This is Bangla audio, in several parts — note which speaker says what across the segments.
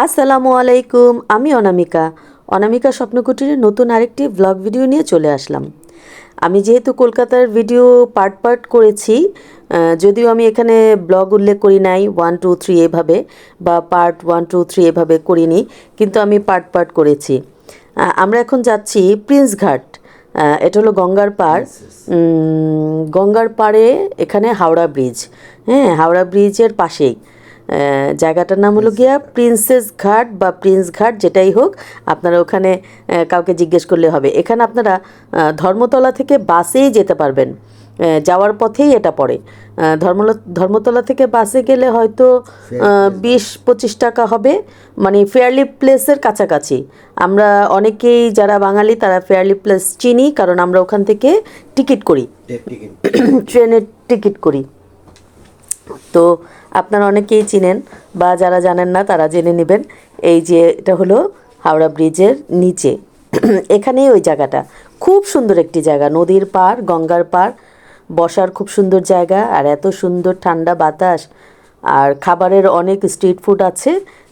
Speaker 1: আসসালামু আলাইকুম। আমি অনামিকা। অনামিকা স্বপ্ন কুটিরের নতুন আরেকটি ব্লগ ভিডিও নিয়ে চলে আসলাম। আমি যেহেতু কলকাতার ভিডিও পার্ট পার্ট করেছি, যদিও আমি এখানে ব্লগ উল্লেখ করি নাই 1 2 3 এভাবে, বা পার্ট 1 2 3 এভাবে করিনি, কিন্তু আমি পার্ট পার্ট করেছি। আমরা এখন যাচ্ছি প্রিন্স ঘাট। এটা হলো গঙ্গার পাড়। গঙ্গার পাড়ে এখানে হাওড়া ব্রিজ। হ্যাঁ, হাওড়া ব্রিজের পাশেই জায়গাটার নাম হলো গিয়া প্রিন্সেস ঘাট বা প্রিন্স ঘাট, যেটাই হোক। আপনারা ওখানে কাউকে জিজ্ঞেস করলে হবে। এখানে আপনারা ধর্মতলা থেকে বাসেই যেতে পারবেন। যাওয়ার পথেই এটা পড়ে। ধর্মতলা থেকে বাসে গেলে হয়তো 20-25 টাকা হবে, মানে ফেয়ারলি প্লেসের কাছাকাছি। আমরা অনেকেই যারা বাঙালি তারা ফেয়ারলি প্লেস চিনি, কারণ আমরা ওখান থেকে টিকিট করি, ট্রেনের টিকিট করি। তো আপনারা অনেকেই চিনেন, বা যারা জানেন না তারা জেনে নেবেন। এই যে এটা হলো হাওড়া ব্রিজের নিচে, এখানেই ওই জায়গাটা। খুব সুন্দর একটি জায়গা, নদীর পাড়, গঙ্গার পাড়, বসার খুব সুন্দর জায়গা, আর এত সুন্দর ঠান্ডা বাতাস। আর খাবারের অনেক স্ট্রিট ফুড আছে,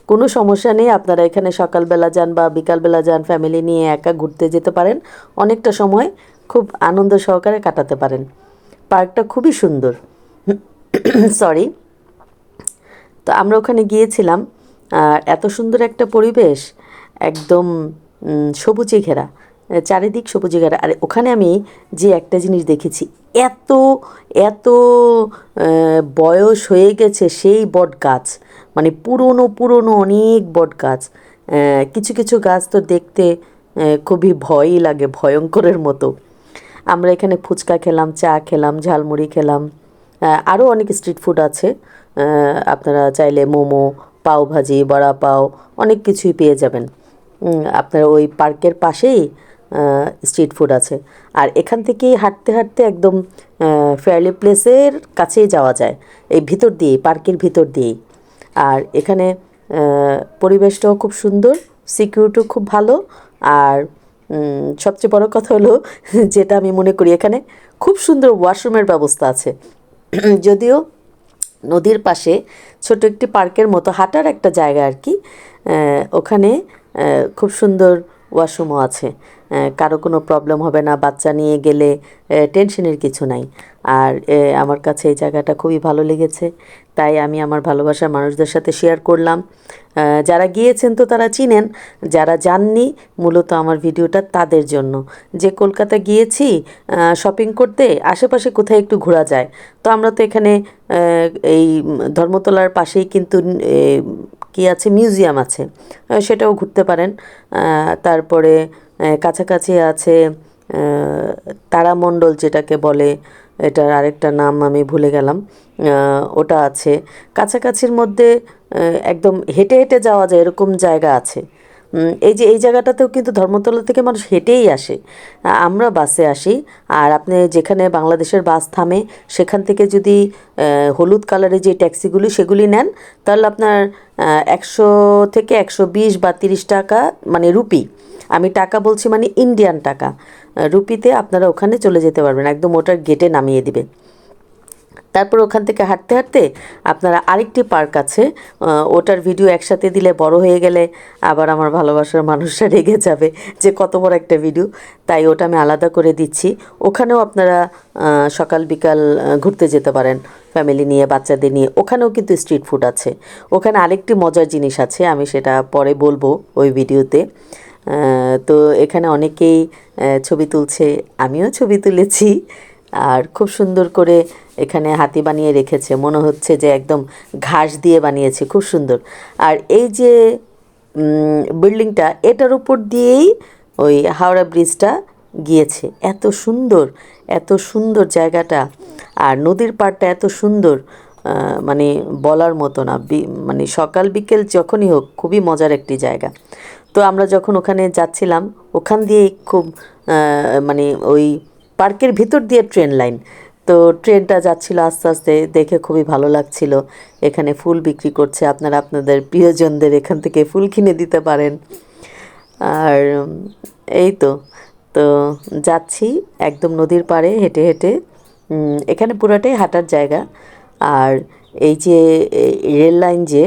Speaker 1: কোনো সমস্যা নেই। আপনারা এখানে সকালবেলা যান বা বিকালবেলা যান, ফ্যামিলি নিয়ে একা ঘুরতে যেতে পারেন। অনেকটা সময় খুব আনন্দ সহকারে কাটাতে পারেন। পার্কটা খুবই সুন্দর। সরি। তো আমরা ওখানে গিয়েছিলাম, আর এত সুন্দর একটা পরিবেশ, একদম সবুজে ঘেরা, চারিদিক সবুজে ঘেরা। আর ওখানে আমি যে একটা জিনিস দেখেছি, এত এত বয়স হয়ে গেছে সেই বট গাছ, মানে পুরনো পুরনো অনেক বট গাছ। কিছু কিছু গাছ তো দেখতে খুবই ভয়ই লাগে, ভয়ঙ্করের মতো। আমরা এখানে ফুচকা খেলাম, চা খেলাম, ঝালমুড়ি খেলাম। আরও অনেক স্ট্রিট ফুড আছে। আপনারা চাইলে মোমো, পাওভাজি, বড়া পাও, অনেক কিছুই পেয়ে যাবেন। আপনারা ওই পার্কের পাশেই স্ট্রিট ফুড আছে। আর এখান থেকেই হাঁটতে হাঁটতে একদম ফেয়ারলি প্লেসের কাছেই যাওয়া যায়, এই ভিতর দিয়েই, পার্কের ভিতর দিয়েই। আর এখানে পরিবেশটাও খুব সুন্দর, সিকিউরিটিও খুব ভালো। আর সবচেয়ে বড় কথা হলো, যেটা আমি মনে করি, এখানে খুব সুন্দর ওয়াশরুমের ব্যবস্থা আছে। যদিও নদীর পাশে ছোট একটি পার্কের মতো হাঁটার একটা জায়গা আর কি, ওখানে খুব সুন্দর ওয়াশরুমও আছে। কারো কোনো প্রবলেম হবে না, বাচ্চা নিয়ে গেলে টেনশনের কিছু নাই। আর আমার কাছে এই জায়গাটা খুবই ভালো লেগেছে, তাই আমি আমার ভালোবাসার মানুষদের সাথে শেয়ার করলাম। যারা গিয়েছেন তো তারা চিনেন, যারা যাননি মূলত আমার ভিডিওটা তাদের জন্য। যে কলকাতা গিয়েছি শপিং করতে, আশেপাশে কোথায় একটু ঘোরা যায়। তো আমরা তো এখানে এই ধর্মতলার পাশেই কিন্তু কি আছে, মিউজিয়াম আছে, সেটাও ঘুরতে পারেন। তারপরে কাছাকাছি আছে তারামণ্ডল, যেটাকে বলে, এটার আরেকটা নাম আমি ভুলে গেলাম, ওটা আছে কাছাকাছির মধ্যে। একদম হেঁটে হেঁটে যাওয়া যায় এরকম জায়গা আছে। এই যে এই জায়গাটাতেও কিন্তু ধর্মতলা থেকে মানুষ হেঁটেই আসে, আমরা বাসে আসি। আর আপনি যেখানে বাংলাদেশের বাস থামে সেখান থেকে যদি হলুদ কালারের যে ট্যাক্সিগুলি সেগুলি নেন, তাহলে আপনার 100 থেকে 120 বা 30 টাকা, মানে রুপি, আমি টাকা বলছি মানে ইন্ডিয়ান টাকা, রুপিতে আপনারা ওখানে চলে যেতে পারবেন, একদম ওটার গেটে নামিয়ে দিবে। তারপর ওখান থেকে হাঁটতে হাঁটতে আপনারা আরেকটি পার্ক আছে, ওটার ভিডিও একসাথে দিলে বড় হয়ে গেলে আবার আমার ভালোবাসার মানুষরা রেগে যাবে যে কত বড় একটা ভিডিও, তাই ওটা আমি আলাদা করে দিচ্ছি। ওখানেও আপনারা সকাল বিকাল ঘুরতে যেতে পারেন ফ্যামিলি নিয়ে, বাচ্চাদের নিয়ে। ওখানেও কিন্তু স্ট্রিট ফুড আছে। ওখানে আরেকটি মজার জিনিস আছে, আমি সেটা পরে বলবো ওই ভিডিওতে। তো এখানে অনেকেই ছবি তুলছে, আমিও ছবি তুলেছি। আর খুব সুন্দর করে এখানে হাতি বানিয়ে রেখেছে, মনে হচ্ছে যে একদম ঘাস দিয়ে বানিয়েছে, খুব সুন্দর। আর এই যে বিল্ডিংটা, এটার উপর দিয়েই ওই হাওড়া ব্রিজটা গিয়েছে। এত সুন্দর, এত সুন্দর জায়গাটা, আর নদীর পাড়টা এত সুন্দর, মানে বলার মতো না। মানে সকাল বিকেল যখনই হোক, খুবই মজার একটি জায়গা। তো আমরা যখন ওখানে যাচ্ছিলাম, ওখান দিয়েই খুব মানে ওই পার্কের ভিতর দিয়ে ট্রেন লাইন, তো ট্রেনটা যাচ্ছিল আস্তে আস্তে, দেখে খুবই ভালো লাগছিল। এখানে ফুল বিক্রি করছে, আপনারা আপনাদের প্রিয়জনদের এখান থেকে ফুল কিনে দিতে পারেন। আর এই তো, তো যাচ্ছি একদম নদীর পাড়ে হেঁটে হেঁটে। এখানে পুরাটাই হাঁটার জায়গা। আর এই যে রেল লাইন, যে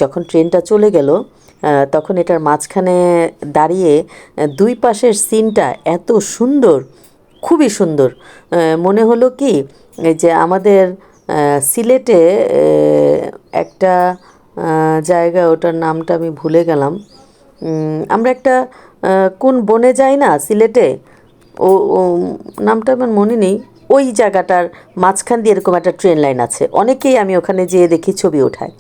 Speaker 1: যখন ট্রেনটা চলে গেল তখন এটার মাঝখানে দাঁড়িয়ে দুই পাশের সিনটা এত সুন্দর, খুবই সুন্দর। মনে হলো কি এই যে আমাদের সিলেটে একটা জায়গা, ওটার নামটা আমি ভুলে গেলাম। আমরা একটা কোন বনে যাই না সিলেটে, ও নামটা আমার মনে নেই। ওই জায়গাটার মাঝখান দিয়ে এরকম একটা ট্রেন লাইন আছে, অনেকেই আমি ওখানে যেয়ে দেখি ছবি ওঠায়।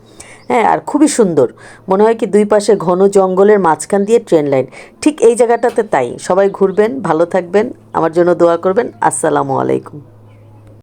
Speaker 1: হ্যাঁ, আর খুবই সুন্দর। মনে হয় কি দুই পাশে ঘন জঙ্গলের মাঝখান দিয়ে ট্রেন লাইন। ঠিক এই জায়গাটাতে তাই। সবাই ঘুরবেন, ভালো থাকবেন, আমার জন্য দোয়া করবেন। আসসালামু আলাইকুম।